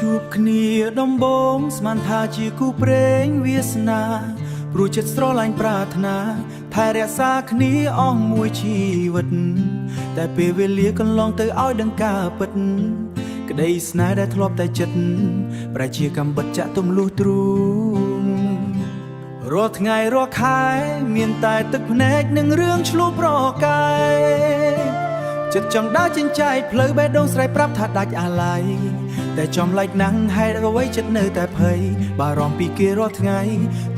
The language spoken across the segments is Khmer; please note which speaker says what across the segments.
Speaker 1: ជួបគ្នាដំបងស្មានថាជាគូព្រេងវាសនាព្រោះចិត្តស្រឡាញ់ប្រាថ្នាថែរក្សាគ្នាអស់មួយជីវិតតែពេលវេលាកន្លងទៅឲ្យដឹងការពិតក្តីស្នេហ៍ដែលធ្លាប់តែចិត្តប្រជាកំបិតចាក់ទំលុះទ្រូងរាល់ថ្ងៃរាល់ខែមានតែទឹកភ្នែកនិងរឿងឆ្លុះប្រកែចិត្តចង់ដើរចិញ្ចែកផ្លូវបេះដូងស្រែកប្រាប់ថាដាច់អាឡ័យតែចំឡែកណាស់ហេតុអ្វីចិត្តនៅតែភ័យបារម្ភពីគេរាល់ថ្ងៃ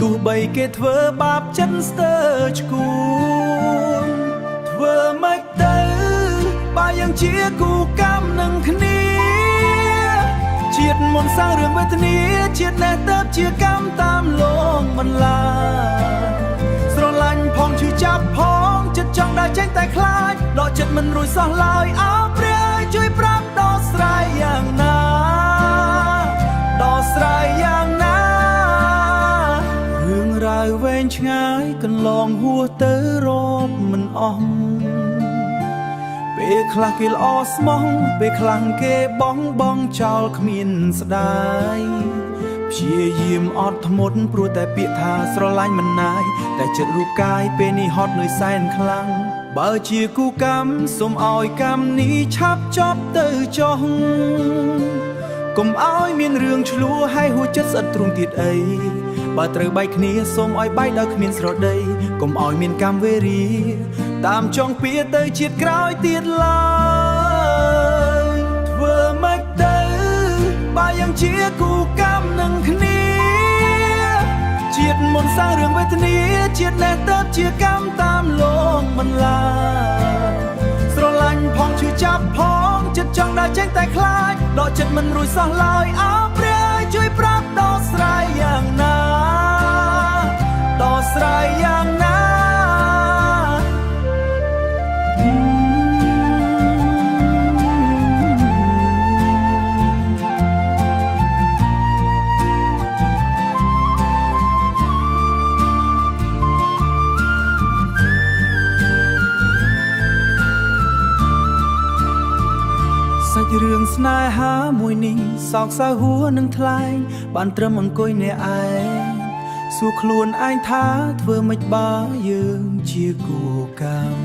Speaker 1: ទោះបីគេធ្វើបាបចិត្តស្ទើរឆ្កួនធ្វើមិនទៅបើយ៉ាងជាគូកម្មនឹងគ្នាជាតិមុនសាំងរឿងវេទនាជាតិណែទៅជាកម្មតាមលងមិនឡាស្រឡាញ់ផងឈឺចាប់ផងចិត្តចង់ដើរចេញតែខ្លាចដកចិត្តមិនរួចសោះឡើយអោព្រះអើយជួយប្រាប់ដោះស្រាយយ៉ាងណាដោះស្រាយយ៉ាងណារឿងរ៉ាវវែងឆ្ងាយកន្លងហួសទៅរាប់មិនអស់ពេលខ្លះគេល្អស្មោះពេលខ្លះគេបងចោលគ្មានស្ដាយព្យាយាមអត់ធ្មត់ព្រោះតែពាក្យថាស្រឡាញ់មិនណាយតែចិត្តរូបកាយពេលនេះហត់នឿយសែនខ្លាំងបើជាគូកម្មសូមឲ្យកម្មនេះឆាប់ចប់ទៅចុះកុំឲ្យមានរឿងឆ្លោះហើយហួចចិត្តស្អិតទ្រូងទៀតអីបើត្រូវបែកគ្នាសូមឲ្យបែកដោយគ្មានស្រដីកុំឲ្យមានកម្មវេរីតាមចង់ពៀទៅជាតិក្រោយទៀតឡើយធ្វើមិនទៅបើយ៉ាងជាគូកម្មនឹងគ្នាជាតិមុនសាំងរឿងវេទនាជាតិណែទៅជាកម្មតាមលងមិនឡាស្រឡាញ់ផងឈឺចាប់ផងចិត្តចង់ដើរចេញតែខ្លាចដកចិត្តមិនរួចសោះឡើយអោព្រះអើយជួយប្រាប់ដោះស្រាយយ៉ាងណាដោះស្រាយយ៉ាងណាសាច់រឿងស្នេហាមួយនេះសោកសៅហួរនឹងថ្លែងបានត្រឹមអង្គុយអ្នកឯងសួរខ្លួនឯងថាធ្វើម៉េចបើយើងជាគូកម្ម